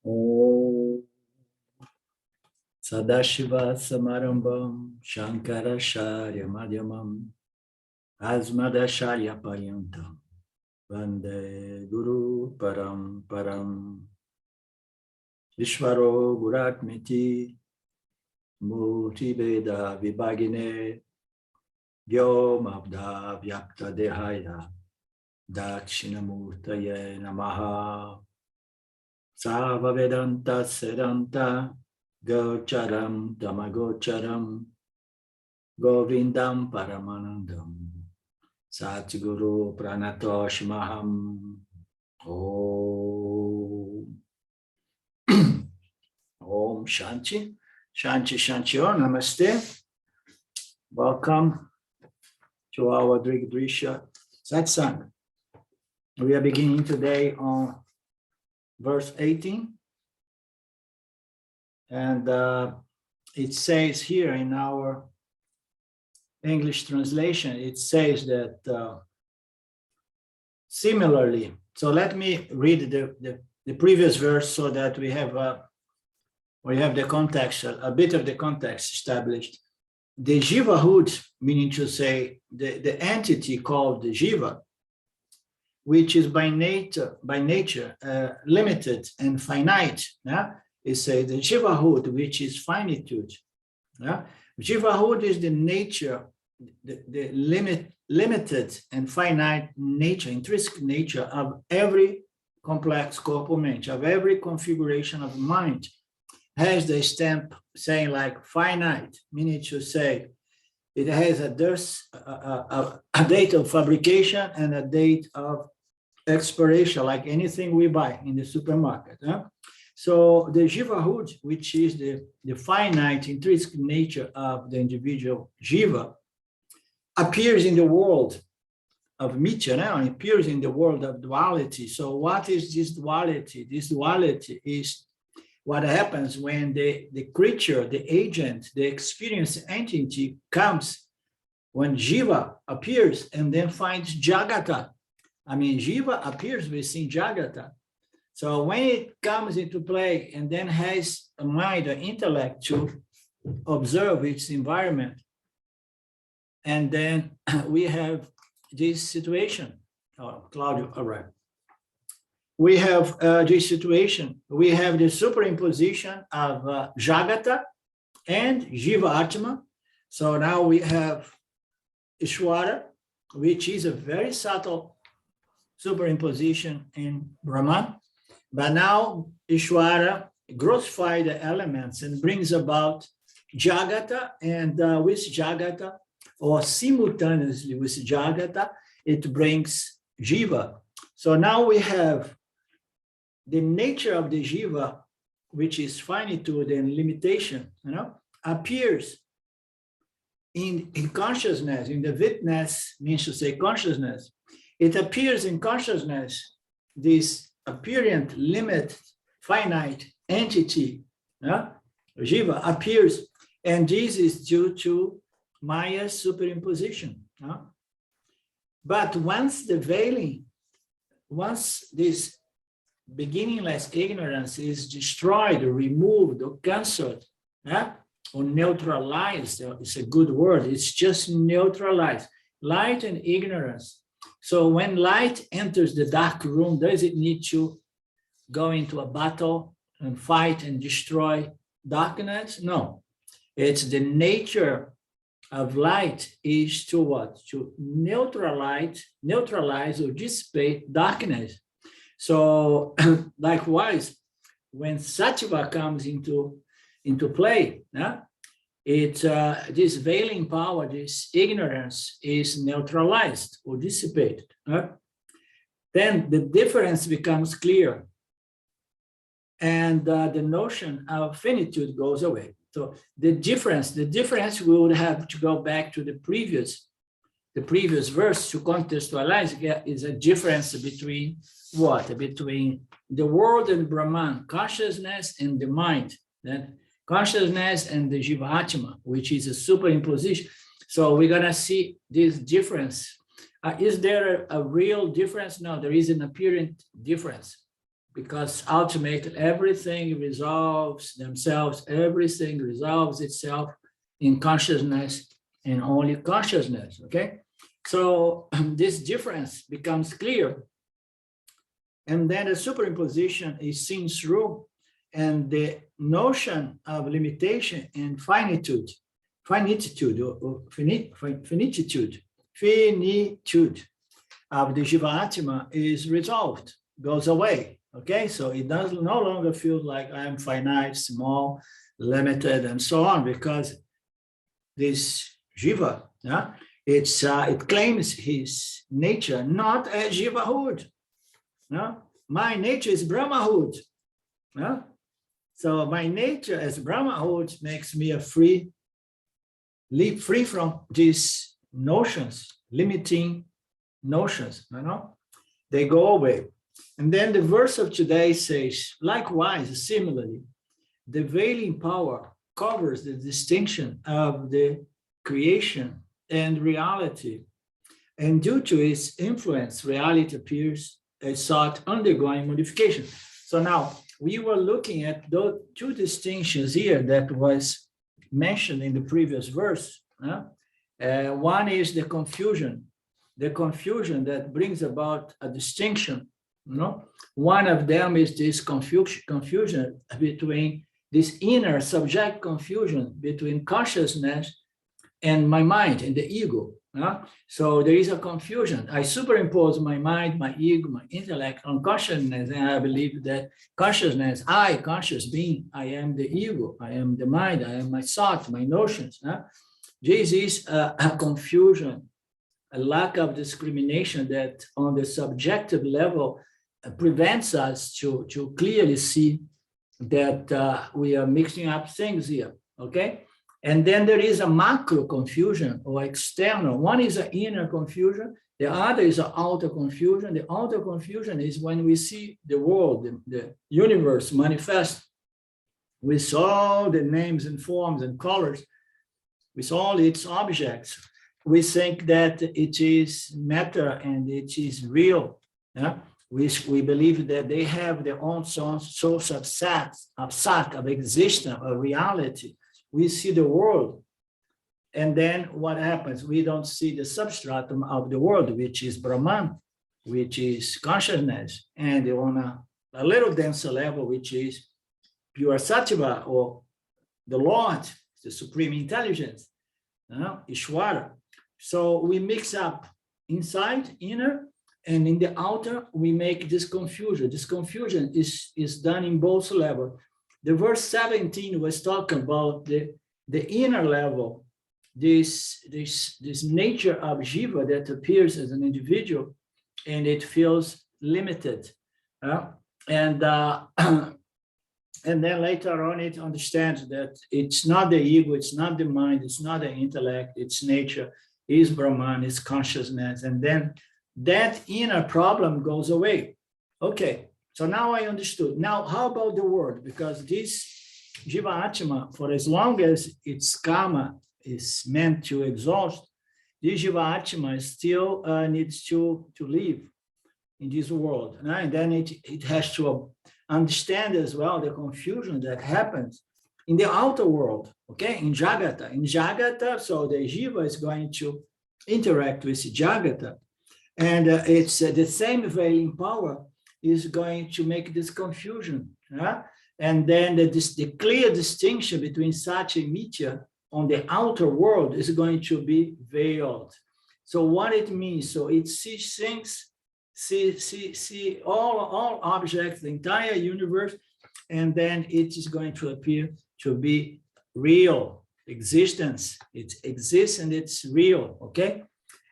Om Sadashiva Samarambam Shankaracharya Madhyamam Asmadacharya Paryantam Vande Guru Param Vishvaro Guratmiti Murti Veda Vibhagine Vyomabda Vyakta Dehaya Dakshinamurtaye Namaha Sava Vedanta Sedanta Gocharam Tamagocharam Govindam Paramanandam Satguru Pranatoshmaham Om Om Shanti Shanti Shanti Om Namaste. Welcome to our Drsya satsang. We are beginning today on verse 18, and it says here in our English translation, it says that similarly. So let me read the previous verse so that we have the context, a bit of the context established. The Jivahood, meaning to say the entity called the Jiva, which is by nature limited and finite. Yeah? It says the Jivahood, which is finitude. Yeah? Jivahood is the nature, the limited and finite nature, intrinsic nature of every complex corporal mente, of every configuration of mind. Has the stamp saying like finite, meaning to say it has a date of fabrication and a date of expiration, like anything we buy in the supermarket. Huh? So the Jivahood, which is the finite intrinsic nature of the individual Jiva, appears in the world of Mithya, now appears in the world of duality. So what is this duality? This duality is what happens when the creature, the agent, the experienced entity comes, when Jiva appears and then finds Jagata. I mean, Jiva appears within Jagata. So when it comes into play and then has a mind or intellect to observe its environment, and then we have this situation. Oh, Claudio, all right. We have this situation. We have the superimposition of Jagata and Jiva Atma. So now we have Ishwara, which is a very subtle superimposition in Brahman. But now Ishwara grossifies the elements and brings about Jagata, and with Jagata, or simultaneously with Jagata, it brings Jiva. So now we have the nature of the Jiva, which is finitude and limitation, appears in consciousness, in the witness, means to say consciousness. It appears in consciousness, this apparent, limit, finite entity, Jiva appears, and this is due to Maya's superimposition. But once the veiling, once this beginningless ignorance is destroyed, or removed, or cancelled, or neutralized, it's a good word, it's just neutralized, light and ignorance. So when light enters the dark room, does it need to go into a battle and fight and destroy darkness? No. It's the nature of light is to what? To neutralize or dissipate darkness. So likewise, when sattva comes into play, this veiling power, this ignorance is neutralized or dissipated. Then the difference becomes clear, and the notion of finitude goes away. So the difference we would have to go back to the previous verse to contextualize is a difference between what? Between the world and Brahman, consciousness and the mind, then consciousness and the Jiva Atma, which is a superimposition. So we're gonna see this difference. Is there a real difference? No, there is an apparent difference. because ultimately everything resolves themselves, everything resolves itself in consciousness and only consciousness, okay? So this difference becomes clear. And then the superimposition is seen through, and the notion of limitation and finitude of the Jiva-Atma is resolved, goes away, okay? So it does no longer feel like I am finite, small, limited, and so on, because this Jiva, it claims his nature not as Jivahood. My nature is Brahmahood. So my nature as Brahmahood makes me a free from these notions, limiting notions, they go away. And then the verse of today says, likewise, similarly, the veiling power covers the distinction of the creation and reality. And due to its influence, reality appears as thought undergoing modification. So now we were looking at those two distinctions here that was mentioned in the previous verse. One is the confusion that brings about a distinction. One of them is this confusion between this inner subject confusion between consciousness and my mind and the ego. So there is a confusion. I superimpose my mind, my ego, my intellect on consciousness, and I believe that consciousness, conscious being, I am the ego, I am the mind, I am my thought, my notions. This is a confusion, a lack of discrimination that on the subjective level prevents us to clearly see that we are mixing up things here, okay? And then there is a macro confusion or external. One is an inner confusion. The other is an outer confusion. The outer confusion is when we see the world, the universe manifest with all the names and forms and colors, with all its objects. We think that it is matter and it is real. We believe that they have their own source of sat, of existence, of reality. We see the world, and then what happens? We don't see the substratum of the world, which is Brahman, which is consciousness, and on a little denser level, which is pure Sattva, or the Lord, the Supreme Intelligence, Ishvara. So we mix up inside, inner, and in the outer, we make this confusion. This confusion is done in both levels. The verse 17 was talking about the inner level, this nature of Jiva that appears as an individual, and it feels limited. And then later on, it understands that it's not the ego, it's not the mind, it's not the intellect, it's nature, is Brahman, is consciousness. And then that inner problem goes away. Okay. So now I understood. Now, how about the word? Because this Jiva-Atma, for as long as its karma is meant to exhaust, this Jiva-Atma still needs to live in this world. And then it has to understand as well the confusion that happens in the outer world, okay? In Jagata. In Jagata, so the Jiva is going to interact with Jagata. And it's the same veiling power is going to make this confusion. And then the clear distinction between Satya and Mithya on the outer world is going to be veiled. So what it means, so it sees things, see all objects, the entire universe, and then it is going to appear to be real existence. It exists and it's real, okay?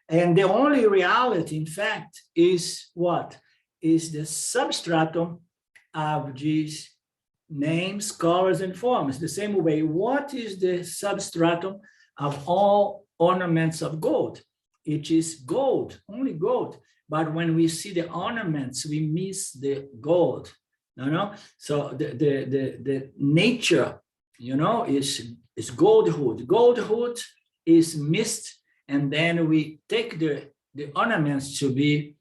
And the only reality, in fact, is what? Is the substratum of these names, colors, and forms. The same way, what is the substratum of all ornaments of gold? It is gold, only gold. But when we see the ornaments, we miss the gold. So the nature, is goldhood. Goldhood is missed, and then we take the ornaments to be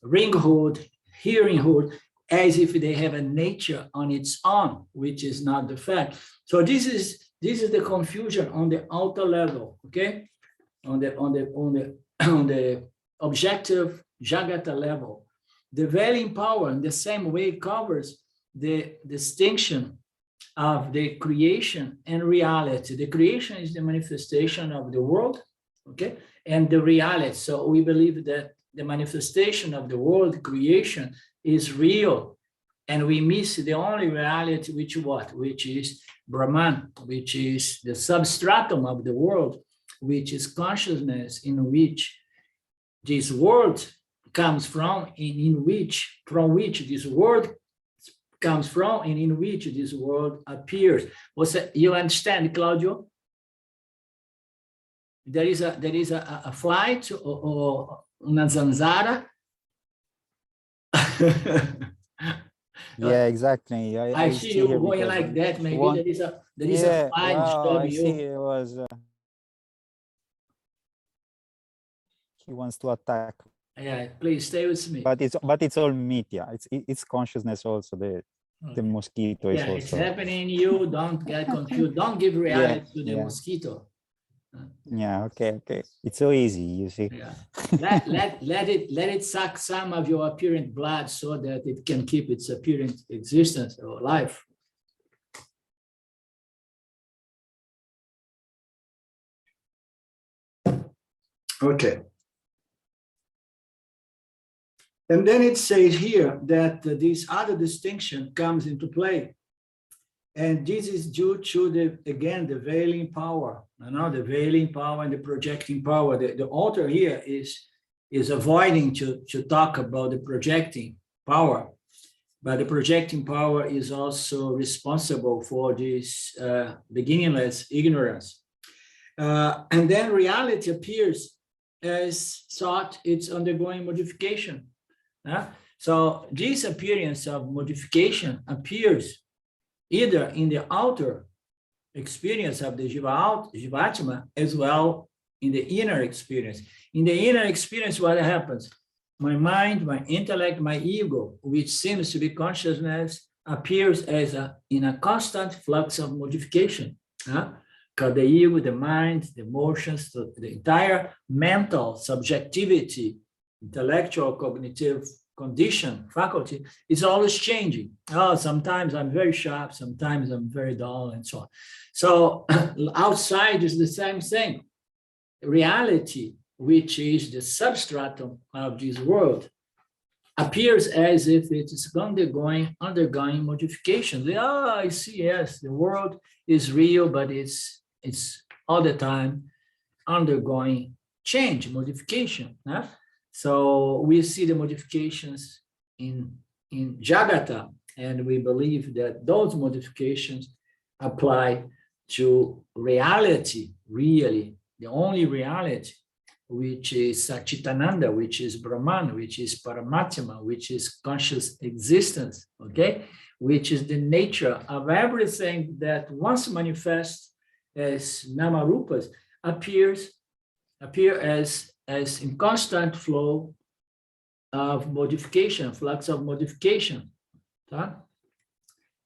ringhood, hearinghood, as if they have a nature on its own, which is not the fact. So this is the confusion on the outer level, okay? On the objective Jagata level. The veiling power in the same way covers the distinction of the creation and reality. The creation is the manifestation of the world, okay? And the reality. So we believe that the manifestation of the world creation is real. And we miss the only reality, which what? Which is Brahman, which is the substratum of the world, which is consciousness in which this world comes from, from which this world comes from, and in which this world appears. You understand, Claudio? There is a flight or una zanzara. Yeah, exactly. I see you going like that. Maybe there is a flight. Wow, I see. It was. He wants to attack. Yeah, please stay with me. But it's all mithya. It's consciousness also. The mosquito is also. It's happening in you. Don't get confused. Don't give reality to the mosquito. Yeah. Okay. It's so easy, you see. Yeah. Let it suck some of your apparent blood so that it can keep its apparent existence or life. Okay. And then it says here that this other distinction comes into play. And this is due to the veiling power, the veiling power and the projecting power. The author here is avoiding to talk about the projecting power, but the projecting power is also responsible for this beginningless ignorance. And then reality appears as thought it's undergoing modification. So this appearance of modification appears either in the outer experience of the Jivatma as well in the inner experience. In the inner experience, what happens? My mind, my intellect, my ego, which seems to be consciousness, appears as in a constant flux of modification. Because the ego, the mind, the emotions, the entire mental subjectivity, intellectual, cognitive condition, faculty, is always changing. Sometimes I'm very sharp, sometimes I'm very dull, and so on. So outside is the same thing. Reality, which is the substratum of this world, appears as if it is undergoing modification. I see, yes, the world is real, but it's all the time undergoing change, modification. So we see the modifications in Jagata, and we believe that those modifications apply to reality, really, the only reality, which is Satchitananda, which is Brahman, which is Paramatma, which is conscious existence, okay? Which is the nature of everything that once manifests as Namarupas appear as in constant flow of modification, flux of modification.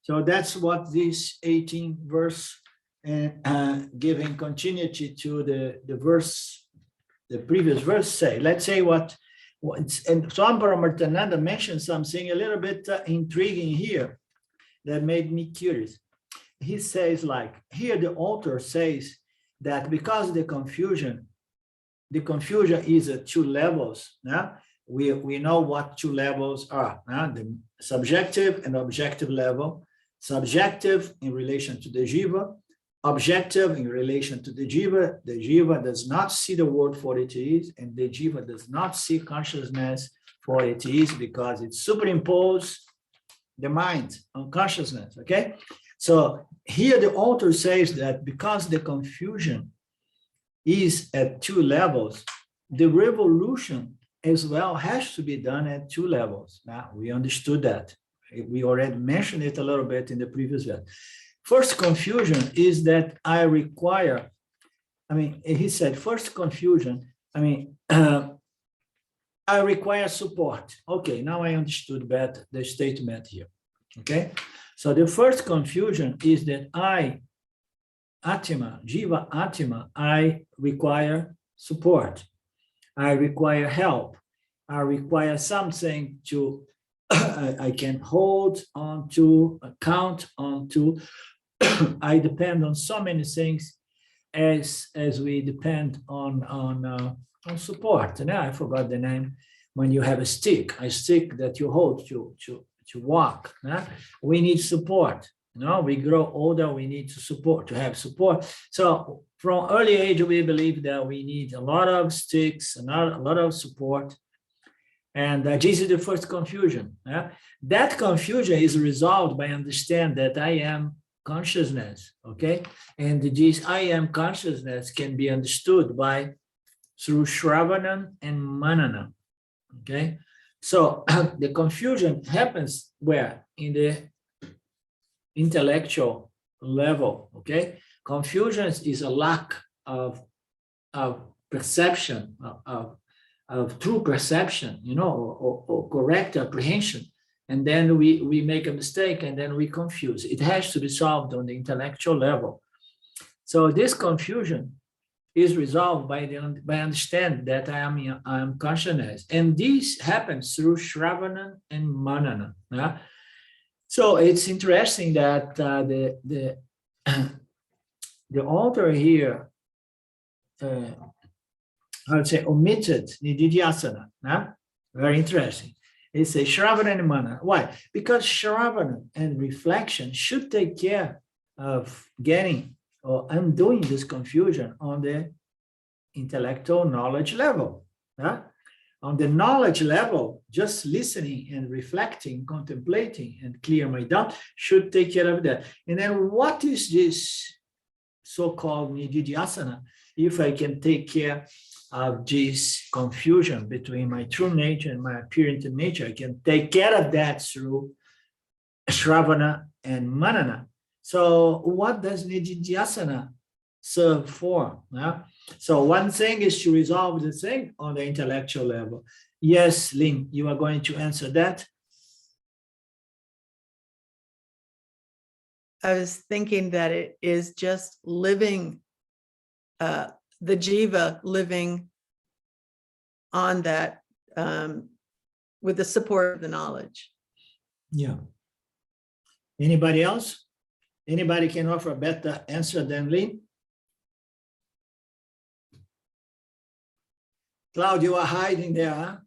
So that's what this 18th verse, giving continuity to the verse, the previous verse say. Let's say and Swami Paramarthananda mentioned something a little bit intriguing here that made me curious. He says, like, here the author says that because the confusion is at two levels. We know what two levels are. The subjective and objective level. Subjective in relation to the jiva, objective in relation to the jiva. The jiva does not see the world for it is, and the jiva does not see consciousness for it is, because it superimposes the mind on consciousness, okay? So here the author says that because the confusion is at two levels, the revolution as well has to be done at two levels. Now, we understood that. We already mentioned it a little bit in the previous verse. First confusion is that I require, he said, first confusion, I require support. Okay, now I understood better the statement here. Okay, so the first confusion is that I, Atma, Jiva Atma, I require support. I require help. I require something to I can hold on to, count on to. I depend on so many things as we depend on support. Now I forgot the name. When you have a stick that you hold to walk. We need support. We grow older, we need to have support. So from early age, we believe that we need a lot of sticks and a lot of support. And this is the first confusion. That confusion is resolved by understanding that I am consciousness, okay? And this I am consciousness can be understood through Shravana and Manana, okay? So the confusion happens where? In the intellectual level, okay? Confusion is a lack of perception, of true perception, or correct apprehension. And then we make a mistake and then we confuse. It has to be solved on the intellectual level. So this confusion is resolved by understanding that I am consciousness. And this happens through Shravana and Manana. So it's interesting that the author here, I would say, omitted Nididhyasana. Very interesting. It's a Shravana and Manana. Why? Because Shravana and reflection should take care of getting or undoing this confusion on the intellectual knowledge level. On the knowledge level, just listening and reflecting, contemplating, and clear my doubt should take care of that. And then what is this so-called Nididhyasana? If I can take care of this confusion between my true nature and my apparent nature, I can take care of that through Shravana and Manana. So what does Nididhyasana serve for? So one thing is to resolve the thing on the intellectual level. Yes, Lynn, you are going to answer that? I was thinking that it is just living, the jiva living on that with the support of the knowledge. Yeah. Anybody else? Anybody can offer a better answer than Lynn? Claude, you are hiding there, huh?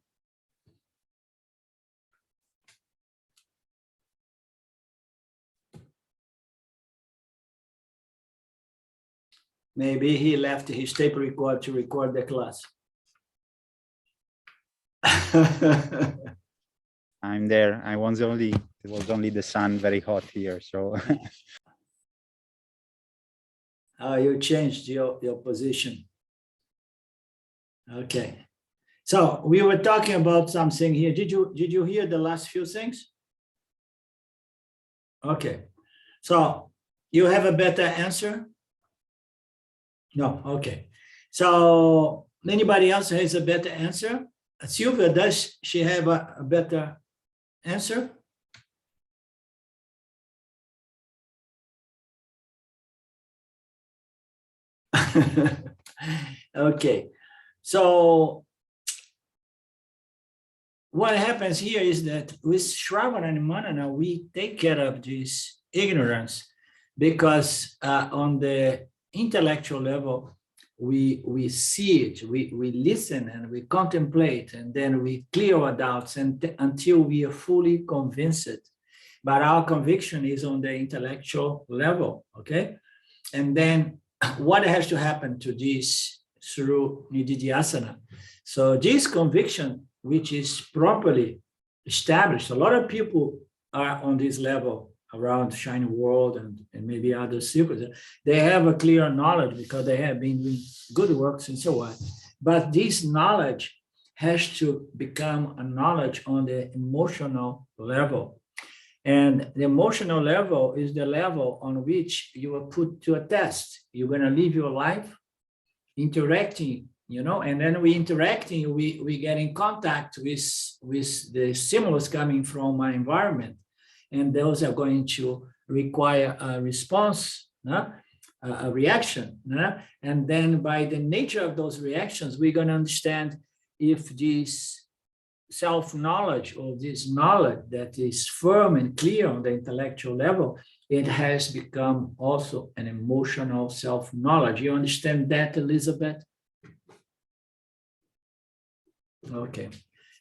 Maybe he left his tape recorder to record the class. I'm there. It was only the sun, very hot here. So you changed your position. Okay. So we were talking about something here. Did you hear the last few things? Okay. So you have a better answer? No, okay. So anybody else has a better answer? Sylvia, does she have a better answer? Okay. So what happens here is that with Shravana and Manana, we take care of this ignorance because on the intellectual level, we see it, we listen and we contemplate, and then we clear our doubts until we are fully convinced. But our conviction is on the intellectual level, okay? And then what has to happen to this through Nididhyasana? So this conviction, which is properly established, a lot of people are on this level around Shiny World and maybe other circles. They have a clear knowledge because they have been doing good works and so on. But this knowledge has to become a knowledge on the emotional level. And the emotional level is the level on which you are put to a test. You're going to live your life interacting and then we interacting, we get in contact with the stimulus coming from my environment, and those are going to require a response, a reaction, and then by the nature of those reactions, we're going to understand if this self-knowledge or this knowledge that is firm and clear on the intellectual level, it has become also an emotional self-knowledge. You understand that, Elizabeth? Okay.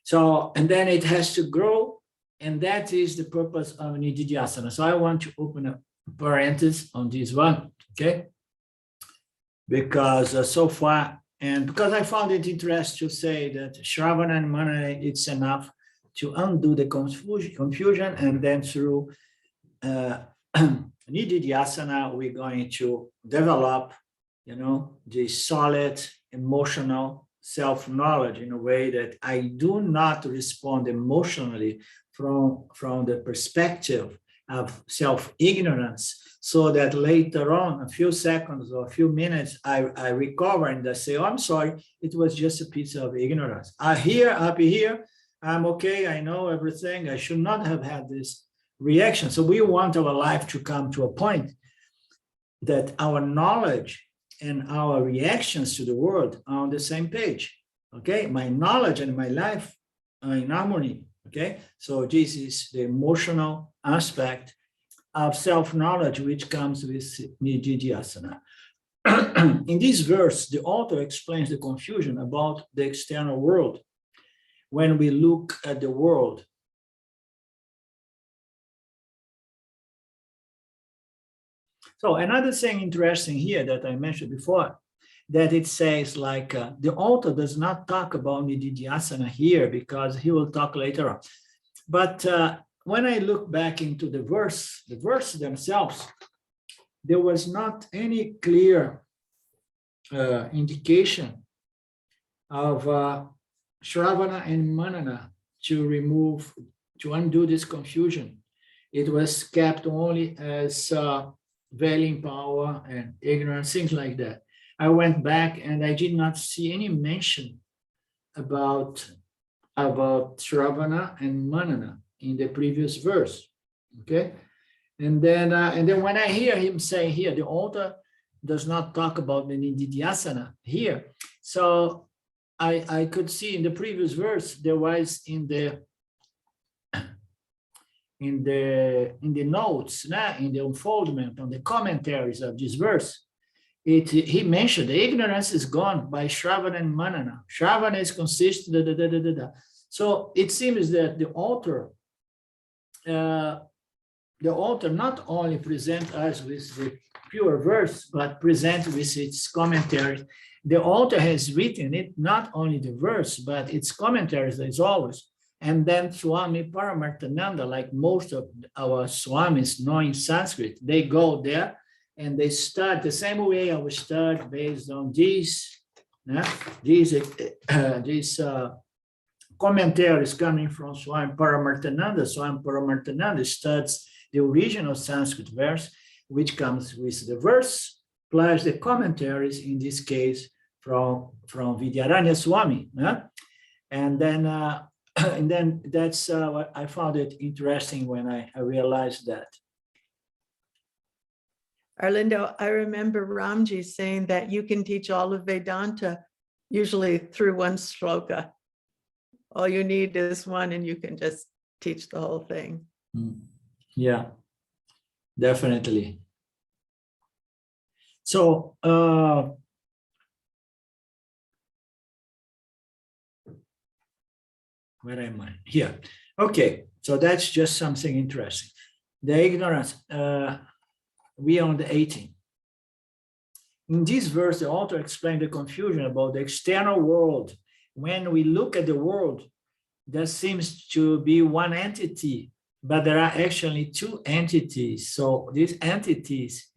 So, and then it has to grow, and that is the purpose of Nididhyasana. So I want to open a parenthesis on this one, okay? Because so far, and because I found it interesting to say that Shravana and Manana, it's enough to undo the confusion, and then through Nididhyasana, we're going to develop, this solid emotional self-knowledge in a way that I do not respond emotionally from the perspective of self-ignorance, so that later on, a few seconds or a few minutes, I recover and I say, oh, I'm sorry, it was just a piece of ignorance. Up here, I'm okay, I know everything, I should not have had this reaction. So we want our life to come to a point that our knowledge and our reactions to the world are on the same page, okay? My knowledge and my life are in harmony, okay? So this is the emotional aspect of self-knowledge, which comes with Nididhyasana. In this verse, the author explains the confusion about the external world. When we look at the world, so another thing interesting here that I mentioned before, that it says like the author does not talk about Nididhyasana here because he will talk later on. But when I look back into the verses themselves, there was not any clear indication of Shravana and Manana to undo this confusion. It was kept only as veiling power and ignorance, things like that. I went back and I did not see any mention about Shravana and Manana in the previous verse, okay? And then when I hear him say here, the author does not talk about the Nididhyasana here. So I could see in the previous verse, there was in the notes, in the unfoldment, on the commentaries of this verse, he mentioned the ignorance is gone by Shravana and Manana. Shravana is consistent, So it seems that the author not only presents us with the pure verse, but presents with its commentary. The author has written it, not only the verse, but its commentaries as always. And then Swami Paramarthananda, like most of our Swamis knowing Sanskrit, they go there and they start the same way I will start based on these commentaries coming from Swami Paramarthananda. Swami Paramarthananda studies the original Sanskrit verse, which comes with the verse, plus the commentaries, in this case, from Vidyaranya Swami. And then that's what I found it interesting when I realized that. Arlindo, I remember Ramji saying that you can teach all of Vedanta usually through one shloka. All you need is one and you can just teach the whole thing. Yeah, definitely. So, where am I? Here. Okay, so that's just something interesting. The ignorance, we are on the 18. In this verse, the author explained the confusion about the external world. When we look at the world, there seems to be one entity, but there are actually two entities. So these entities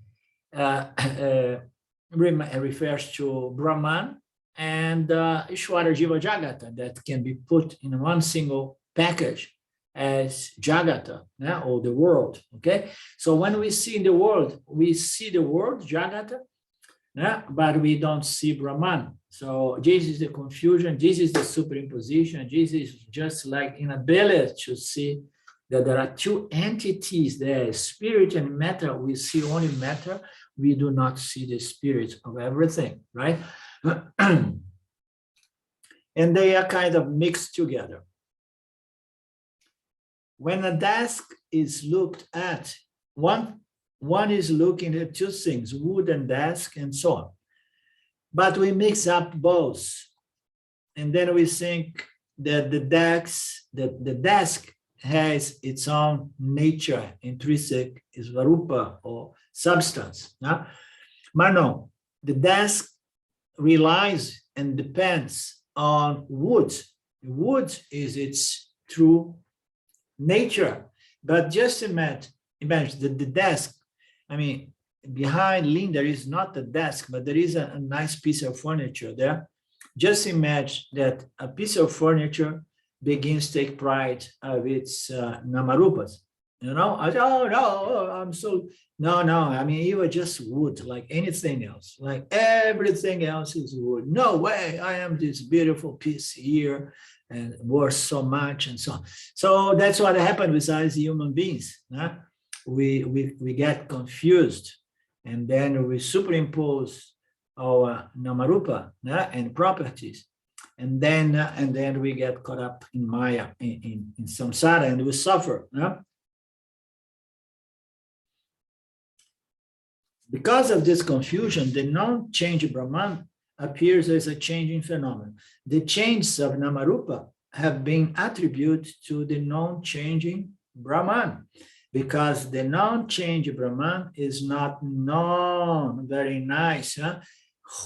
refers to Brahman and Ishvara Jiva Jagata, that can be put in one single package as Jagata, or the world, okay? So when we see the world, Jagata, but we don't see Brahman. So this is the confusion, this is the superimposition, this is just like inability to see that there are two entities there, spirit and matter. We see only matter, we do not see the spirit of everything, right? And they are kind of mixed together. When a desk is looked at, one is looking at two things, wood and desk and so on. But we mix up both. And then we think that the desk has its own nature, intrinsic, is varupa or substance. No? But no, the desk relies and depends on wood. Wood is its true nature. But just imagine that the desk, I mean, behind Lynn, there is not a desk, but there is a nice piece of furniture there. Just imagine that a piece of furniture begins to take pride of its namarupas. You know, no, I mean, you are just wood, like anything else, like everything else is wood. No way, I am this beautiful piece here and worth so much and so on. So that's what happened with us human beings. Huh? We get confused. And then we superimpose our namarupa and properties, and then we get caught up in maya, in samsara, and we suffer. Because of this confusion, the non-change Brahman appears as a changing phenomenon. The changes of namarupa have been attributed to the non-changing Brahman, because the non-change Brahman is not known. Very nice. Huh?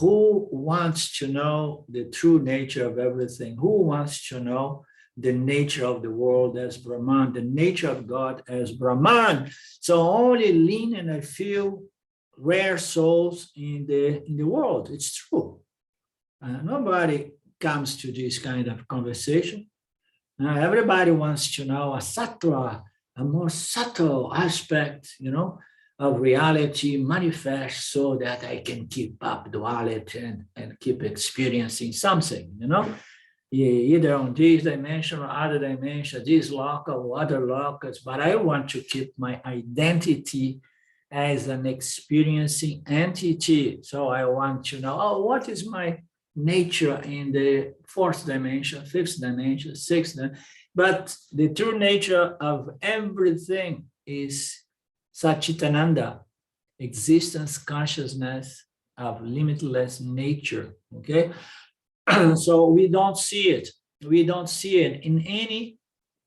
Who wants to know the true nature of everything? Who wants to know the nature of the world as Brahman, the nature of God as Brahman? So only Lynn and a few rare souls in the world. It's true. Nobody comes to this kind of conversation. Everybody wants to know a sattva, a more subtle aspect, you know, of reality manifest so that I can keep up duality and keep experiencing something, you know, either on this dimension or other dimension, this local or other locals, but I want to keep my identity as an experiencing entity. So I want to know, oh, what is my nature in the fourth dimension, fifth dimension, sixth dimension? But the true nature of everything is Satchitananda, existence, consciousness of limitless nature, okay? So we don't see it. We don't see it in any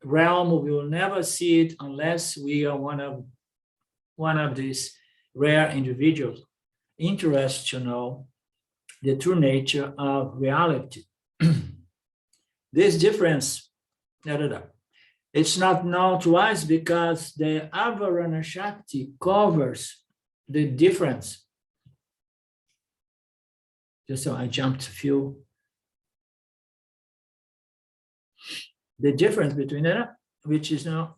realm. We will never see it unless we are one of these rare individuals interested to know the true nature of reality. This difference, it's not known to us because the Avarana Shakti covers the difference. Just so I jumped a few. The difference between it, which is now,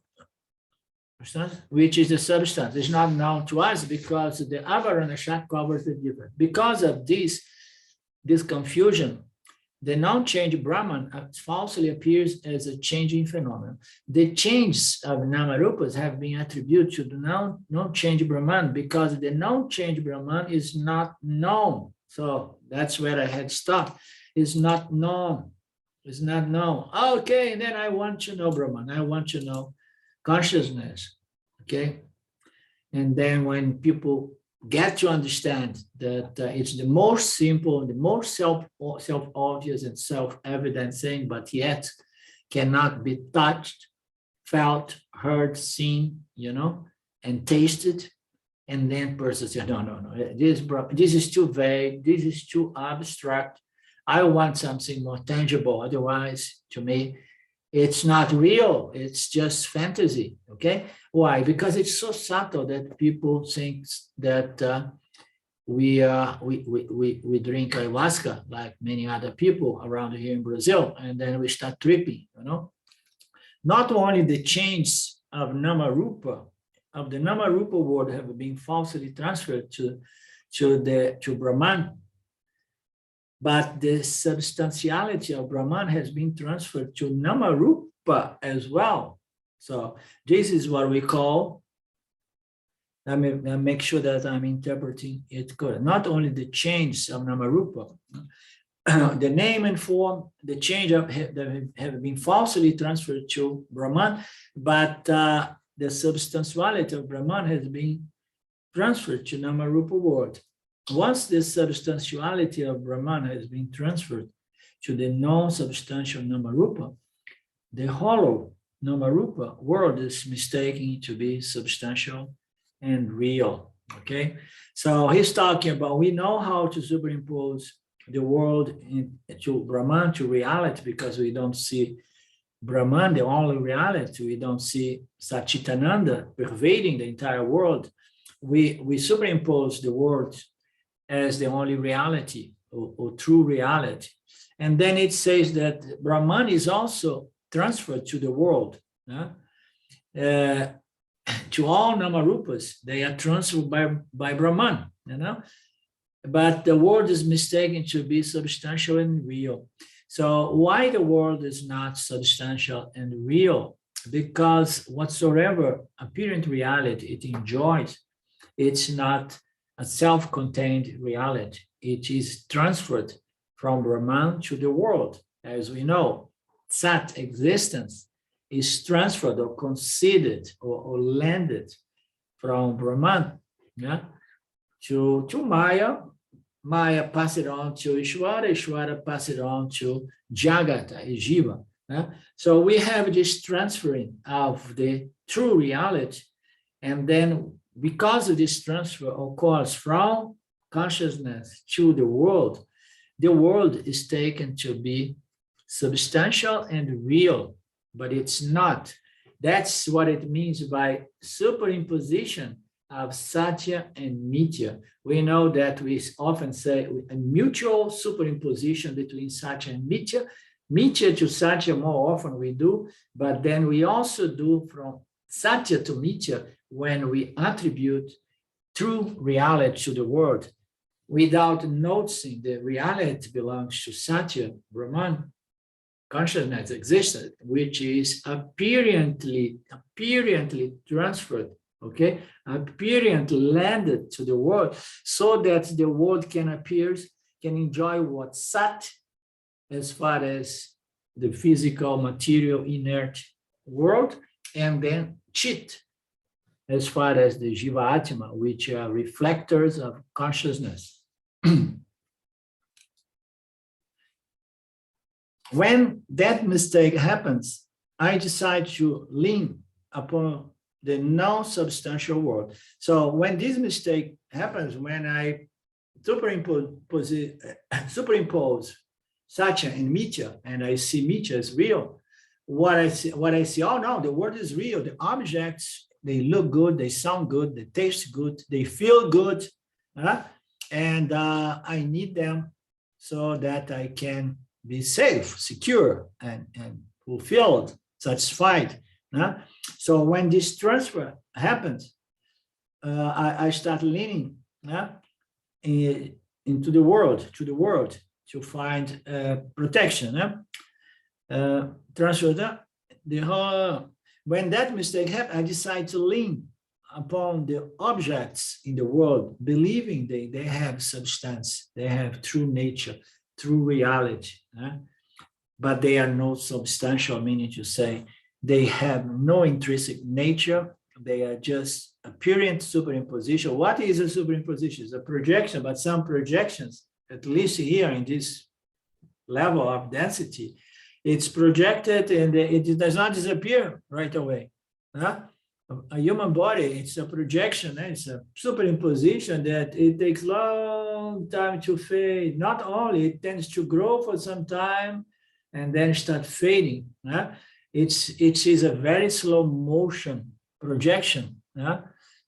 which is the substance, is not known to us because the Avarana Shakti covers the difference. Because of this confusion, the non-change Brahman falsely appears as a changing phenomenon. The changes of Namarupas have been attributed to the non-change Brahman because the non-change Brahman is not known. So that's where I had stopped. It's not known. It's not known. Okay, and then I want to know Brahman. I want to know consciousness. Okay. And then when people get to understand that it's the most simple, the most self-obvious and self-evident thing, but yet cannot be touched, felt, heard, seen, you know, and tasted. And then person says, no, this is too vague, this is too abstract. I want something more tangible. Otherwise, to me, it's not real. It's just fantasy. Okay. Why? Because it's so subtle that people think that we drink ayahuasca like many other people around here in Brazil, and then we start tripping. You know, not only the change of Namarupa, of the Namarupa world have been falsely transferred to Brahman, but the substantiality of Brahman has been transferred to Namarupa as well. So this is what we call, let me make sure that I'm interpreting it correct. Not only the change of Namarupa, the name and form, the change that have been falsely transferred to Brahman, but the substantiality of Brahman has been transferred to Namarupa world. Once the substantiality of Brahman has been transferred to the non-substantial Namarupa, the hollow Namarupa world is mistaken to be substantial and real. Okay, so he's talking about, we know how to superimpose the world to Brahman, to reality, because we don't see Brahman, the only reality. We don't see Satchitananda pervading the entire world. We superimpose the world as the only reality or true reality. And then it says that Brahman is also transferred to the world. To all Namarupas, they are transferred by Brahman, but the world is mistaken to be substantial and real. So why the world is not substantial and real? Because whatsoever apparent reality it enjoys, it's not a self-contained reality. It is transferred from Brahman to the world. As we know, Sat existence is transferred or considered or landed from Brahman to Maya. Maya pass it on to Ishvara, Ishvara pass it on to Jagata, Jiva. So we have this transferring of the true reality, and then because of this transfer occurs from consciousness to the world is taken to be substantial and real, but it's not. That's what it means by superimposition of Satya and Mithya. We know that we often say a mutual superimposition between Satya and Mithya. Mithya to Satya more often we do, but then we also do from Satya to Mithya when we attribute true reality to the world without noticing the reality belongs to Satya, Brahman, consciousness, existence, which is apparently transferred, okay, apparently landed to the world, so that the world can enjoy what Sat, as far as the physical, material, inert world, and then Chit, as far as the Jiva Atma, which are reflectors of consciousness. When that mistake happens, I decide to lean upon the non-substantial world. So when this mistake happens, when I superimpose Satya and Mithya, and I see Mithya as real, what I see, oh no, the world is real. The objects, they look good, they sound good, they taste good, they feel good, and I need them so that I can be safe, secure, and fulfilled, satisfied. So when this transfer happens, I start leaning into the world, to find protection. Transfer the whole. When that mistake happens, I decide to lean upon the objects in the world, believing they have substance, they have true nature, true reality, but they are not substantial, meaning to say they have no intrinsic nature. They are just apparent superimposition. What is a superimposition? It's a projection, but some projections, at least here in this level of density, it's projected and it does not disappear right away. A human body, it's a projection, it's a superimposition that it takes long time to fade. Not only, it tends to grow for some time and then start fading. It is a very slow motion projection.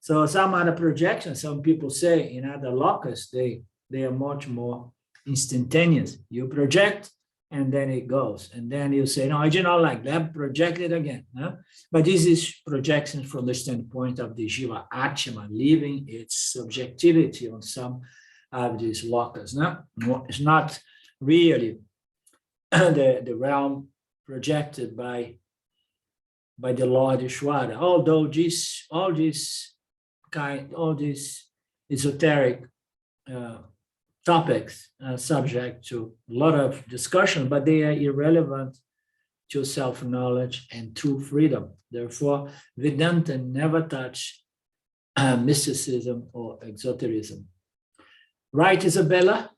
So some other projections, some people say in other locus, they are much more instantaneous. You project and then it goes. And then you say, no, I do not like that, project it again. But this is projection from the standpoint of the Jiva Atma, leaving its subjectivity on some of these locus. It's not really the realm projected by the Lord Ishvara. Although all these esoteric topics are subject to a lot of discussion, but they are irrelevant to self-knowledge and true freedom. Therefore, Vedanta never touch mysticism or exotericism. Right, Isabella?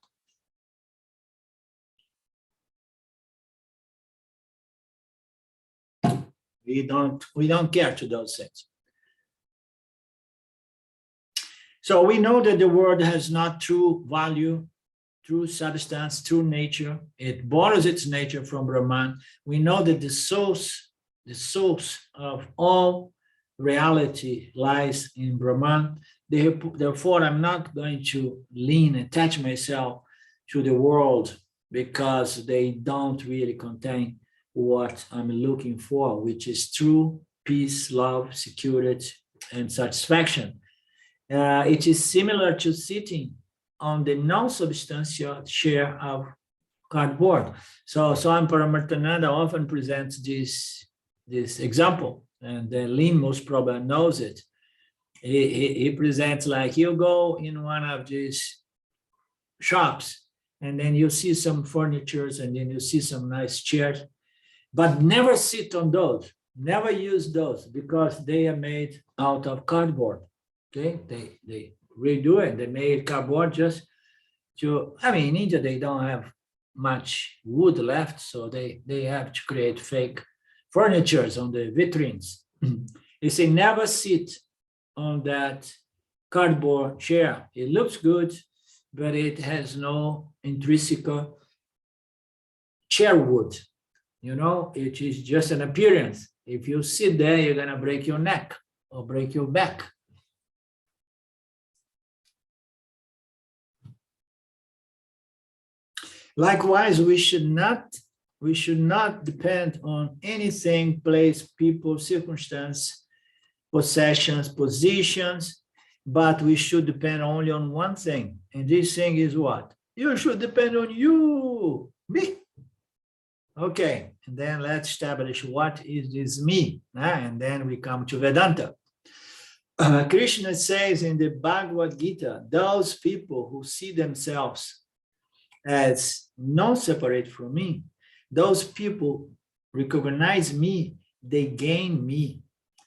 We don't care to those things. So we know that the world has not true value, true substance, true nature. It borrows its nature from Brahman. We know that the source of all reality lies in Brahman. Therefore, I'm not going to attach myself to the world because they don't really contain what I'm looking for, which is true peace, love, security, and satisfaction. It is similar to sitting on the non-substantial chair of cardboard. So Swami Paramarthananda often presents this example, and Lin most probably knows it. He presents like you go in one of these shops, and then you see some furnitures, and then you see some nice chairs, but never sit on those, never use those, because they are made out of cardboard. Okay, they redo it. They made cardboard just to, in India, they don't have much wood left, so they have to create fake furnitures on the vitrines. They say never sit on that cardboard chair. It looks good, but it has no intrinsic chair wood. It is just an appearance. If you sit there, you're gonna break your neck or break your back. Likewise, we should not depend on anything, place, people, circumstance, possessions, positions, but we should depend only on one thing. And this thing is what? You should depend on you, me. Okay, and then let's establish what is this me, and then we come to Vedanta. Krishna says in the Bhagavad Gita, those people who see themselves as non-separate from me, those people recognize me, they gain me.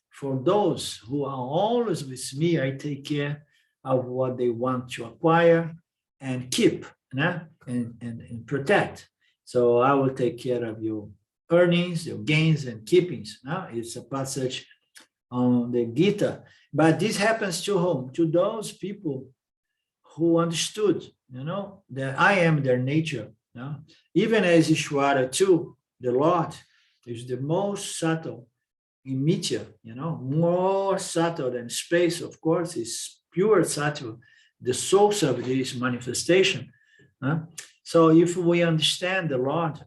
For those who are always with me, I take care of what they want to acquire and keep and protect. So I will take care of your earnings, your gains and keepings. It's a passage on the Gita. But this happens to whom? To those people who understood, that I am their nature. Even as Ishvara too, the Lord is the most subtle in Mitya, more subtle than space, of course, is pure subtle, the source of this manifestation. So if we understand the Lord,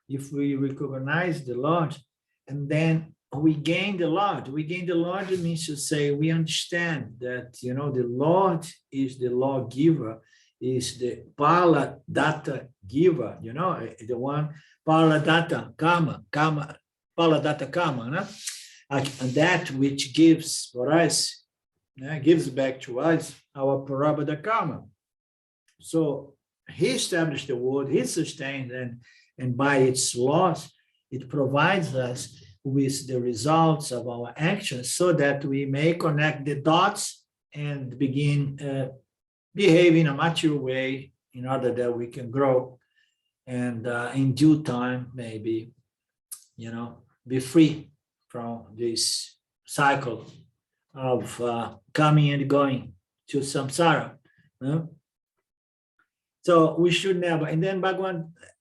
if we recognize the Lord, and then we gain the Lord. It means to say we understand that, the Lord is the lawgiver, is the Pala Datta giver, the one Pala Datta Kama, Pala Datta Kama, and that which gives for us, gives back to us our Prarabdha Karma. So he established the world, he sustained, and by its laws, it provides us with the results of our actions so that we may connect the dots and begin behave in a mature way in order that we can grow and in due time maybe, be free from this cycle of coming and going to samsara. So we should never, and then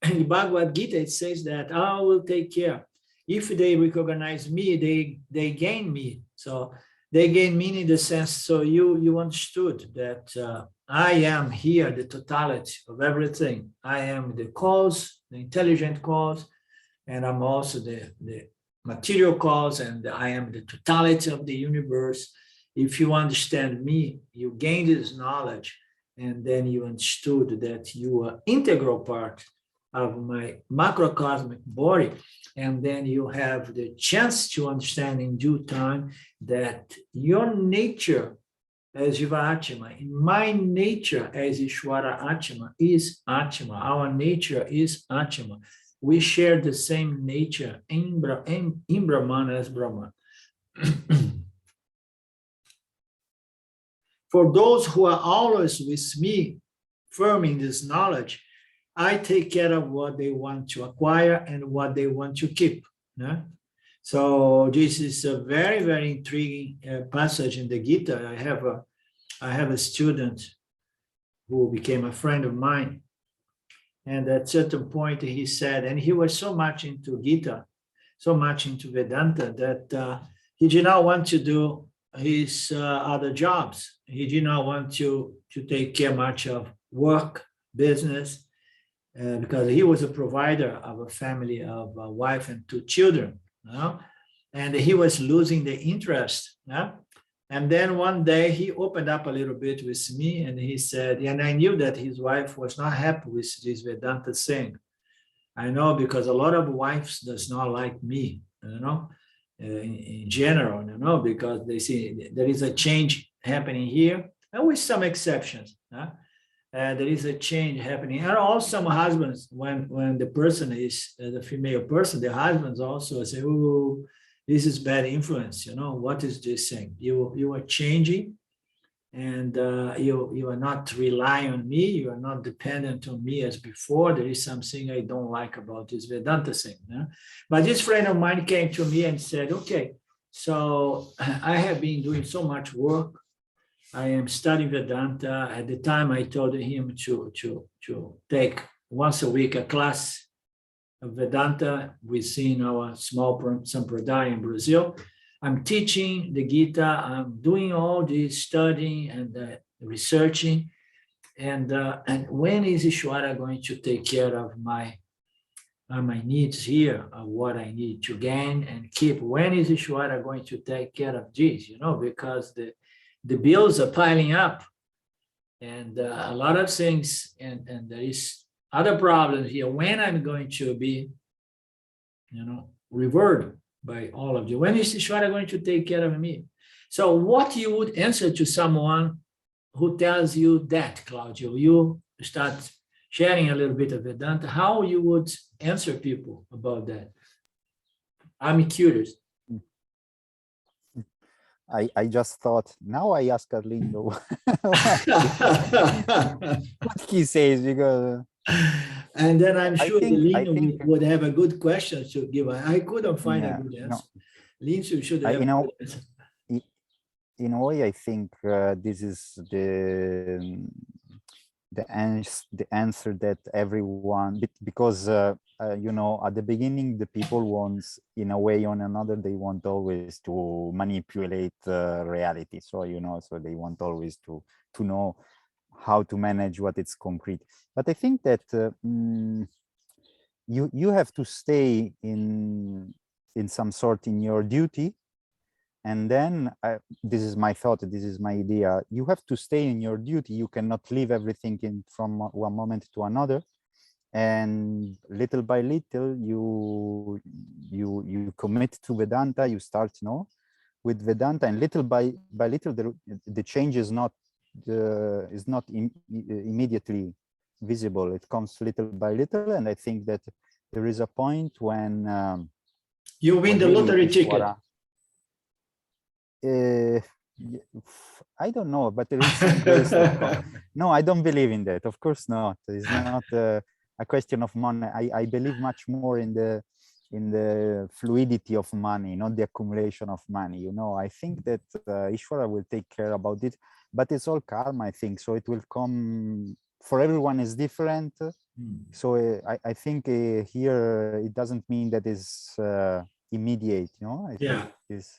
in Bhagavad Gita, it says that I will take care. If they recognize me, they gain me. So they gain me in the sense, so you understood that I am here, the totality of everything. I am the cause, the intelligent cause, and I'm also the material cause, and I am the totality of the universe. If you understand me, you gain this knowledge, and then you understood that you are integral part of my macrocosmic body, and then you have the chance to understand in due time that your nature as Jiva Atma, in my nature as Ishwara Atma is Atma. Our nature is Atma. We share the same nature in Brahman as Brahman. For those who are always with me, firm in this knowledge, I take care of what they want to acquire and what they want to keep. Yeah? So this is a very, very intriguing passage in the Gita. I have a student who became a friend of mine. And at a certain point he said, and he was so much into Gita, so much into Vedanta, that he did not want to do his other jobs. He did not want to take care much of work, business, because he was a provider of a family of a wife and 2 children. You know? And he was losing the interest. Yeah? And then one day he opened up a little bit with me and he said, and I knew that his wife was not happy with this Vedanta thing. I know because a lot of wives does not like me, you know, in general, you know, because they see there is a change happening here, and with some exceptions. There is a change happening. And also some husbands, when the person is the female person, the husbands also say, oh, this is bad influence, you know, what is this thing? You are changing, and you are not relying on me, you are not dependent on me as before. There is something I don't like about this Vedanta thing. Yeah? But this friend of mine came to me and said, okay, so I have been doing so much work. I am studying Vedanta. At the time, I told him to take once a week a class of Vedanta within our small Sampradaya in Brazil. I'm teaching the Gita. I'm doing all this studying and researching. And when is Ishwara going to take care of my needs here, of what I need to gain and keep? When is Ishwara going to take care of this? You know, because the bills are piling up, and a lot of things, and there is other problems here. When I'm going to be, you know, revered by all of you? When is Ishwara going to take care of me? So what you would answer to someone who tells you that, Claudio? You start sharing a little bit of Vedanta, how you would answer people about that? I'm curious. I just thought, now I ask Arlindo what he says, because and then I'm sure I think would have a good question to give. I couldn't find a good answer. Lin should have a good answer. In a way, I think this is the answer that everyone, because you know, at the beginning the people want, in a way or another, they want always to manipulate reality. So, you know, so they want always to know how to manage what is concrete. But I think that you have to stay in some sort in your duty. And then this is my thought, this is my idea. You have to stay in your duty. You cannot leave everything from one moment to another. And little by little, you commit to Vedanta. You start, you know, with Vedanta, and little by little, the change is not immediately visible. It comes little by little, and I think that there is a point when you win the lottery ticket. I don't know, but there is some grace that comes. No, I don't believe in that. Of course not. It's not a question of money. I believe much more in the fluidity of money, not the accumulation of money. You know, I think that Ishwara will take care about it, but it's all karma, I think. So it will come. For everyone is different. So I think here it doesn't mean that it's immediate. You know. I think it's.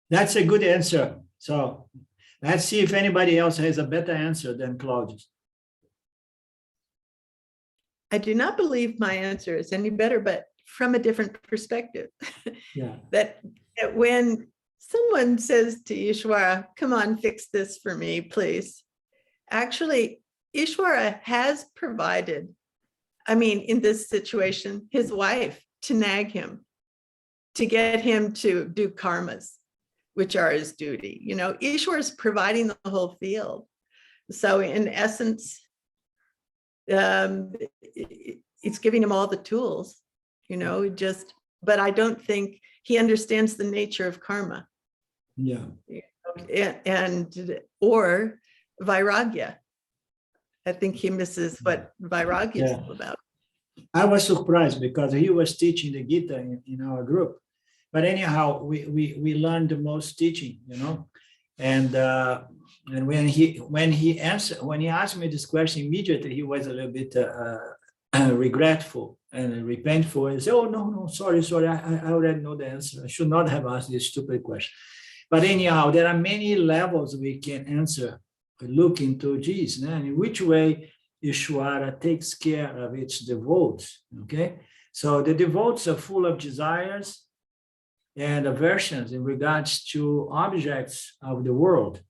That's a good answer. So let's see if anybody else has a better answer than Claudius. I do not believe my answer is any better, but from a different perspective. Yeah. that when someone says to Ishwara, come on, fix this for me, please. Actually, Ishvara has provided, I mean, in this situation, his wife to nag him, to get him to do karmas, which are his duty. You know, Ishvara is providing the whole field. So in essence, it's giving him all the tools, you know, just, but I don't think he understands the nature of karma. Yeah. And or vairagya. I think he misses what vairagya is all about. I was surprised because he was teaching the Gita in our group. But anyhow, we learned the most teaching, you know. And when he asked me this question, immediately he was a little bit regretful and repentful and said, "Oh no, sorry, I already know the answer. I should not have asked this stupid question." But anyhow, there are many levels we can answer, look into this, and in which way Ishvara takes care of its devotees. Okay, so the devotees are full of desires and aversions in regards to objects of the world.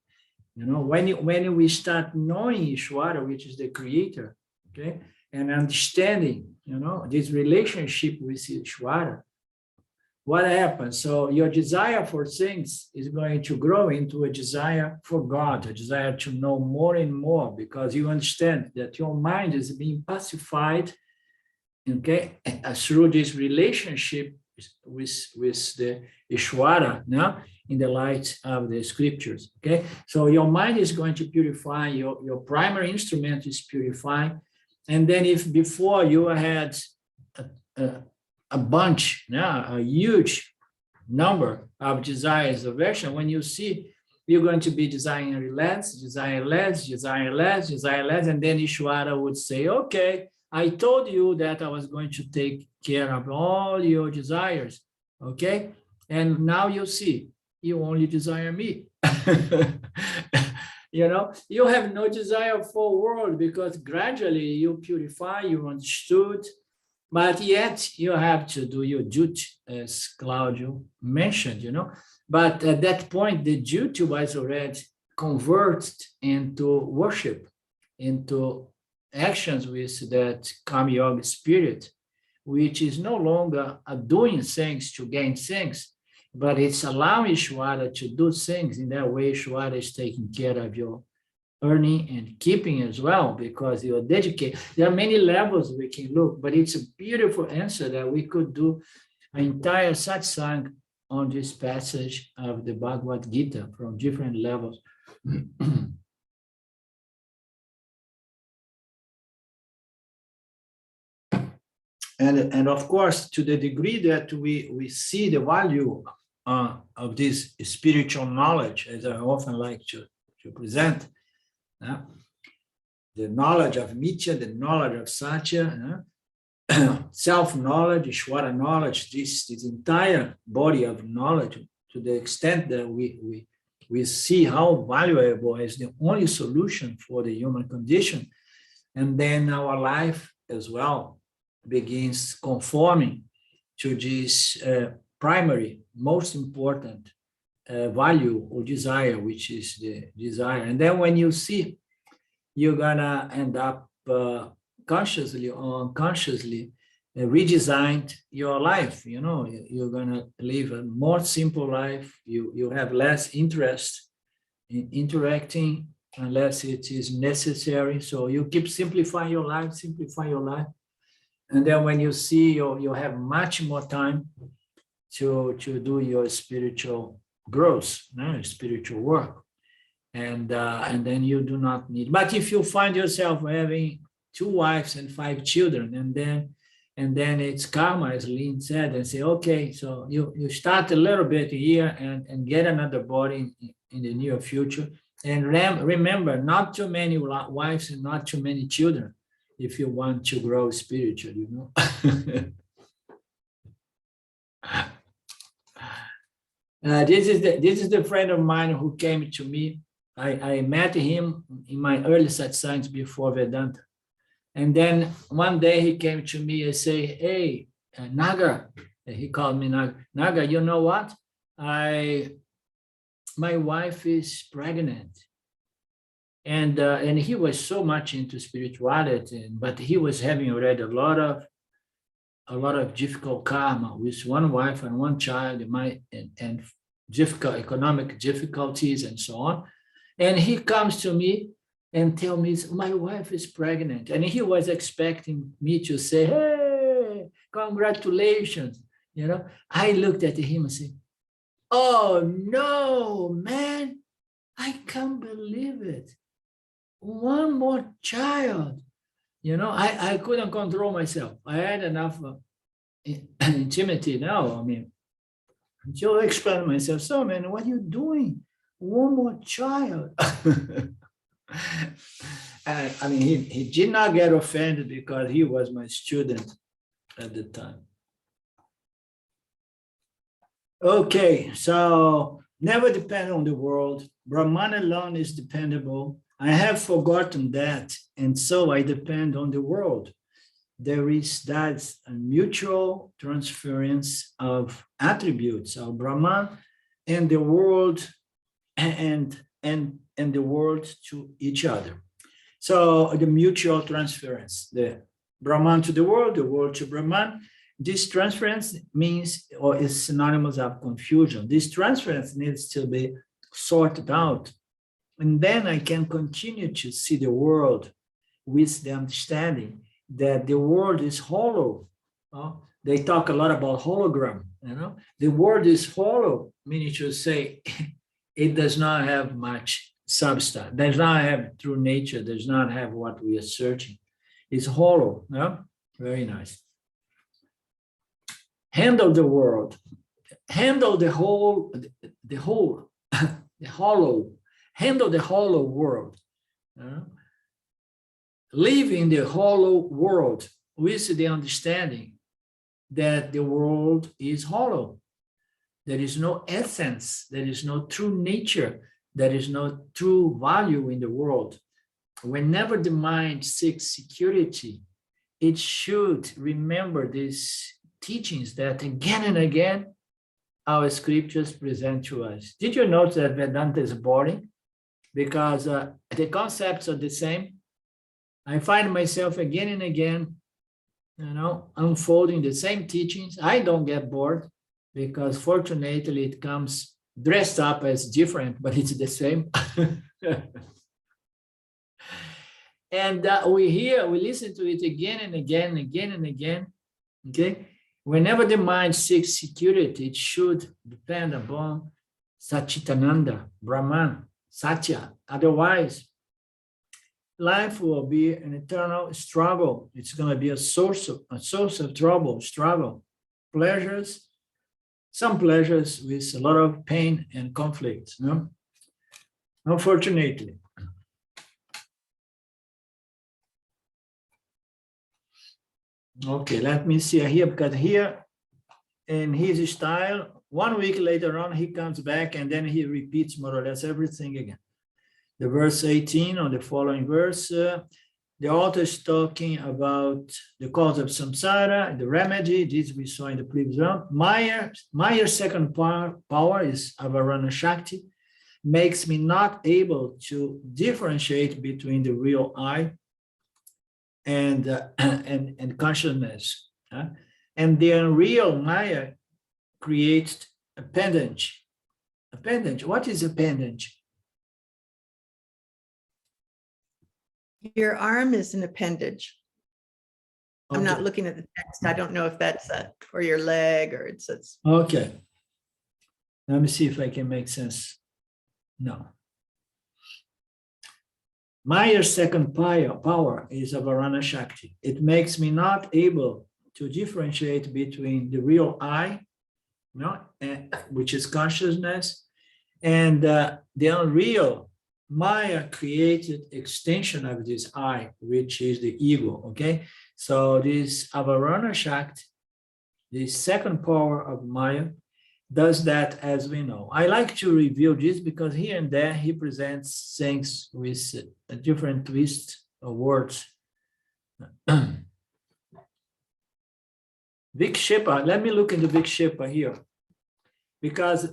You know, when we start knowing Ishvara, which is the creator, okay, and understanding, you know, this relationship with Ishvara, what happens? So your desire for things is going to grow into a desire for God, a desire to know more and more, because you understand that your mind is being pacified, okay, through this relationship with the Ishvara, now in the light of the scriptures. Okay, so your mind is going to purify, your primary instrument is purifying. And then if before you had a bunch, a huge number of desires, aversion, when you see you're going to be desiring less, desire less, desire less, desire less, and then Ishvara would say, okay, I told you that I was going to take care of all your desires, okay? And now you see, you only desire me. You know, you have no desire for world because gradually you purify, you understood, but yet you have to do your duty, as Claudio mentioned, you know. But at that point, the duty was already converted into worship, into actions with that Karma Yoga spirit, which is no longer doing things to gain things, but it's allowing Ishvara to do things. In that way, Ishvara is taking care of your earning and keeping as well, because you're dedicated. There are many levels we can look, but it's a beautiful answer that we could do an entire satsang on this passage of the Bhagavad Gita from different levels. And of course, to the degree that we see the value of this spiritual knowledge, as I often like to present, the knowledge of Mithya, the knowledge of Satya, self-knowledge, Ishvara knowledge, this entire body of knowledge, to the extent that we see how valuable is the only solution for the human condition, and then our life as well begins conforming to this primary, most important value or desire, which is the desire. And then when you see, you're gonna end up consciously or unconsciously redesigned your life. You know, you're gonna live a more simple life. You have less interest in interacting unless it is necessary. So you keep simplifying your life. And then when you see, you have much more time to do your spiritual growth, spiritual work. And then you do not need. But if you find yourself having 2 wives and 5 children, and then it's karma, as Lynn said, and say, okay, so you start a little bit here and get another body in the near future. And remember, not too many wives and not too many children if you want to grow spiritually, you know. This is the friend of mine who came to me. I met him in my early satsangs before Vedanta. And then one day he came to me and say, hey, Naga, he called me Naga. Naga, you know what? My wife is pregnant. And he was so much into spirituality, but he was having already a lot of difficult karma with one wife and one child, and difficult economic difficulties and so on. And he comes to me and tell me, my wife is pregnant. And he was expecting me to say, hey, congratulations. I looked at him and said, oh no, man, I can't believe it. One more child. I couldn't control myself. I had enough intimacy now. I mean, to explain myself. So, man, what are you doing? One more child. I mean, he did not get offended because he was my student at the time. Okay, so never depend on the world. Brahman alone is dependable. I have forgotten that, and so I depend on the world. That's a mutual transference of attributes of Brahman and the world and the world to each other. So the mutual transference, the Brahman to the world to Brahman. This transference means, or is synonymous of confusion. This transference needs to be sorted out. And then I can continue to see the world with the understanding that the world is hollow. They talk a lot about hologram. The world is hollow, meaning to say it does not have much substance, does not have true nature, does not have what we are searching. It's hollow. Very nice. Handle the world, handle the hollow, handle the hollow world. Live in the hollow world with the understanding that the world is hollow. There is no essence, there is no true nature, there is no true value in the world. Whenever the mind seeks security, it should remember these teachings that again and again our scriptures present to us. Did you notice that Vedanta is boring? Because the concepts are the same. I find myself again and again, unfolding the same teachings. I don't get bored because fortunately it comes dressed up as different, but it's the same. And we listen to it again and again and again and again. Okay. Whenever the mind seeks security, it should depend upon Satchitananda, Brahman, Satya. Otherwise, life will be an eternal struggle. It's going to be a source of trouble, struggle, pleasures, some pleasures with a lot of pain and conflict. Unfortunately. Okay, let me see here, because here in his style, 1 week later on, he comes back and then he repeats more or less everything again. The verse 18 on the following verse, the author is talking about the cause of samsara, the remedy. This we saw in the previous one. Maya's second power is Avarana Shakti, makes me not able to differentiate between the real I and consciousness. And the unreal Maya creates appendage. Appendage, what is appendage? Your arm is an appendage. I'm Okay. not looking at the text. I don't know if that's or your leg or it's. Okay. Let me see if I can make sense. No. Maya's second power is Avarana Shakti. It makes me not able to differentiate between the real I, which is consciousness, and the unreal. Maya created extension of this I, which is the ego, okay? So this Avarana Shakti, the second power of Maya, does that as we know. I like to review this because here and there he presents things with a different twist of words. Vikshipa, let me look into Vikshipa here. Because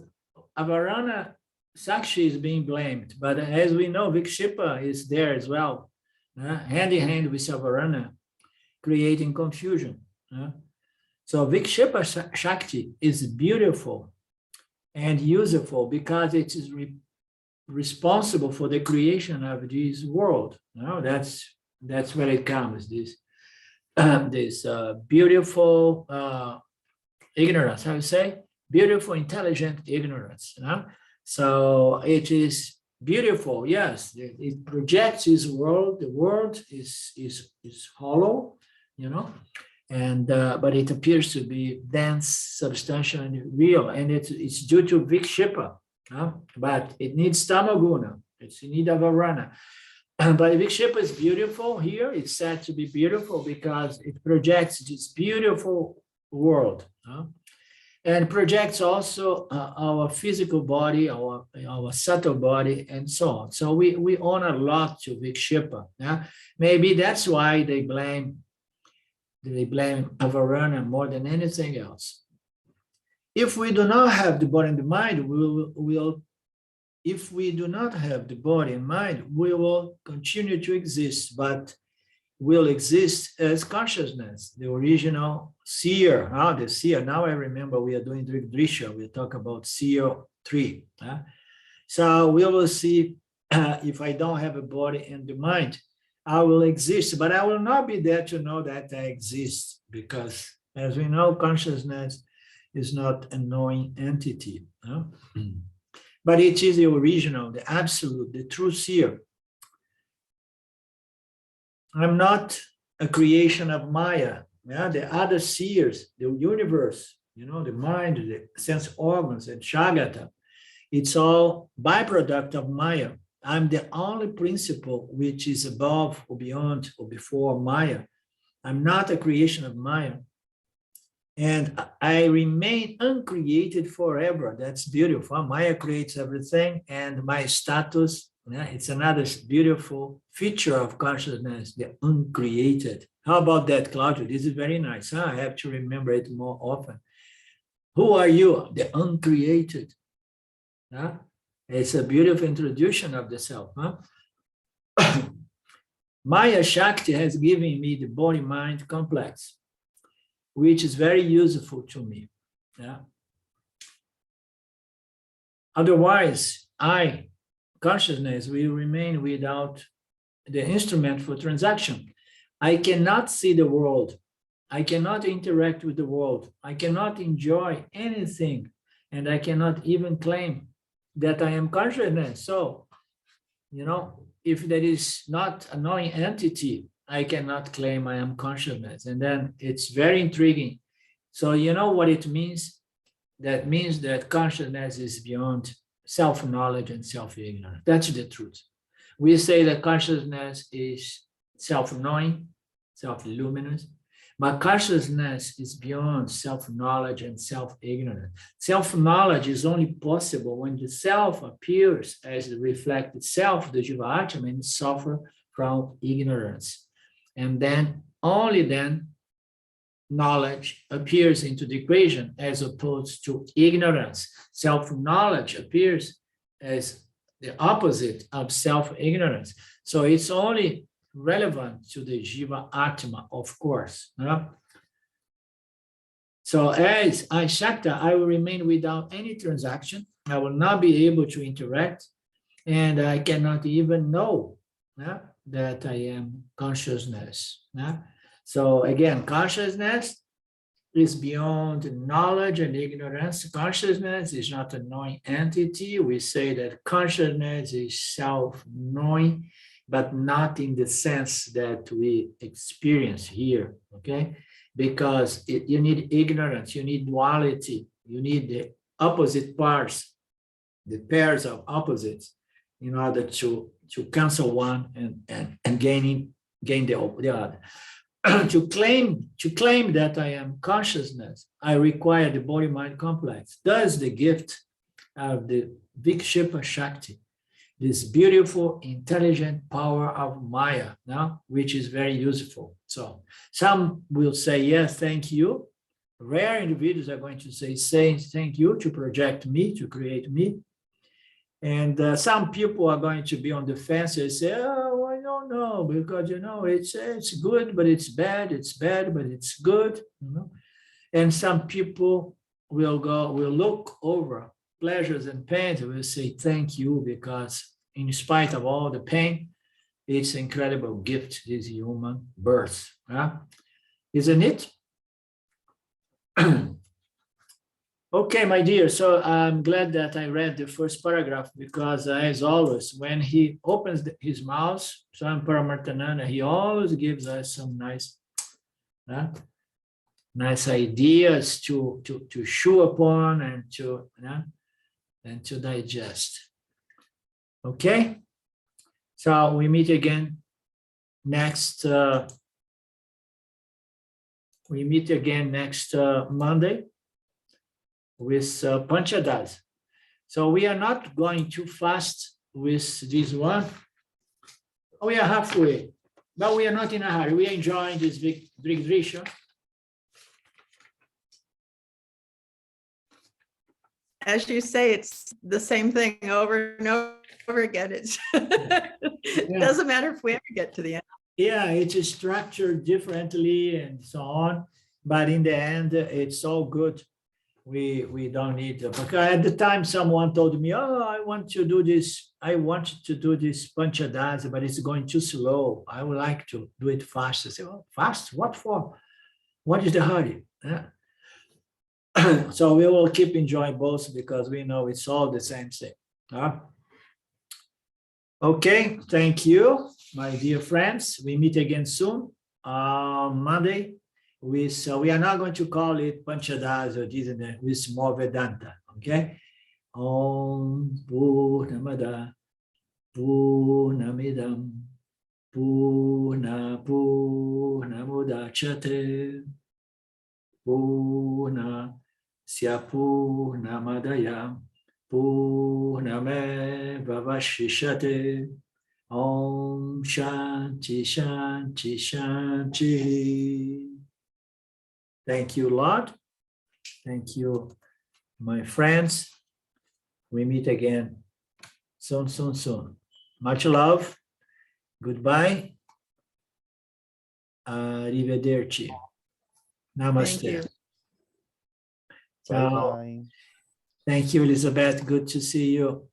Avarana Sakshi is being blamed, but as we know, Vikshipa is there as well, hand in hand with Savarana, creating confusion. So Vikshipa Shakti is beautiful and useful because it is responsible for the creation of this world. That's where it comes, this beautiful ignorance, how you say? Beautiful, intelligent ignorance. So it is beautiful, yes. It projects this world. The world is hollow, and but it appears to be dense, substantial, and real, and it's due to Vikshipa, but it needs Tamaguna. It's in need of a runner. But Vikshipa is beautiful here. It's said to be beautiful because it projects this beautiful world, and projects also our physical body, our subtle body, and so on. So we honor a lot to Vikshipa. Maybe that's why they blame Avarana more than anything else. If we do not have the body and the mind, if we do not have the body and mind, we will continue to exist, but will exist as consciousness, the original seer. The seer, now I remember we are doing Drsya, we talk about seer 3. So we will see, if I don't have a body and the mind, I will exist, but I will not be there to know that I exist, because as we know, consciousness is not a knowing entity. But it is the original, the absolute, the true seer. I'm not a creation of Maya. The other seers, the universe, the mind, the sense organs, and Shagata, it's all byproduct of Maya. I'm the only principle which is above or beyond or before Maya. I'm not a creation of Maya. And I remain uncreated forever. That's beautiful. Maya creates everything, and my status, it's another beautiful feature of consciousness, the uncreated. How about that, Claudio? This is very nice. I have to remember it more often. Who are you? The uncreated. It's a beautiful introduction of the self. Maya Shakti has given me the body-mind complex, which is very useful to me. Otherwise, consciousness will remain without the instrument for transaction. I cannot see the world. I cannot interact with the world. I cannot enjoy anything. And I cannot even claim that I am consciousness. So, if there is not a knowing entity, I cannot claim I am consciousness. And then it's very intriguing. So you know what it means? That means that consciousness is beyond self-knowledge and self-ignorance. That's the truth. We say that consciousness is self-knowing, self-luminous, but consciousness is beyond self-knowledge and self-ignorance. Self-knowledge is only possible when the self appears as the reflected self, the Jiva Atma, and suffer from ignorance. And then, only then, knowledge appears into the equation as opposed to ignorance. Self-knowledge appears as the opposite of self-ignorance. So it's only relevant to the Jiva Atma, of course. So as I Shakta, I will remain without any transaction. I will not be able to interact, and I cannot even know that I am consciousness. So again, consciousness is beyond knowledge and ignorance. Consciousness is not a knowing entity. We say that consciousness is self-knowing, but not in the sense that we experience here, okay? Because you need ignorance, you need duality, you need the opposite parts, the pairs of opposites, in order to cancel one and gain the other. To claim that I am consciousness, I require the body-mind complex. Thus, the gift of the Vikshipa Shakti, this beautiful, intelligent power of Maya, which is very useful. So some will say, yes, thank you. Rare individuals are going to say thank you to project me, to create me. And some people are going to be on the fence and say, oh, I don't know, because, it's good, but it's bad. It's bad, but it's good. And some people will look over pleasures and pains and will say, thank you, because in spite of all the pain, it's an incredible gift, this human birth. Isn't it? Okay, my dear, so I'm glad that I read the first paragraph because as always, when he opens his mouth, Swami Paramartananda, he always gives us some nice ideas to chew upon and to digest. Okay, so we meet again next Monday with Panchadasa. So we are not going too fast with this one. We are halfway, but we are not in a hurry. We are enjoying this big Drsya. As you say, it's the same thing over and over again. It doesn't matter if we ever get to the end. Yeah, it's structured differently and so on, but in the end, it's all good. We don't need to, because at the time someone told me, oh, I want to do this Panchadasa, but it's going too slow. I would like to do it fast. I say, well, fast? What for? What is the hurry? So we will keep enjoying both because we know it's all the same thing. Okay, thank you, my dear friends. We meet again soon on Monday. We are not going to call it Panchadasa, with more Vedanta, okay? Om Purnamada Purnamidam Purnamudachyate Purnasya Purnamadaya Purnameva Vashishyate. Om Shanti Shanti Shanti. Thank you, Lord. Thank you, my friends. We meet again soon, soon, soon. Much love. Goodbye. Arrivederci. Namaste. Thank you. Ciao. Bye-bye. Thank you, Elizabeth. Good to see you.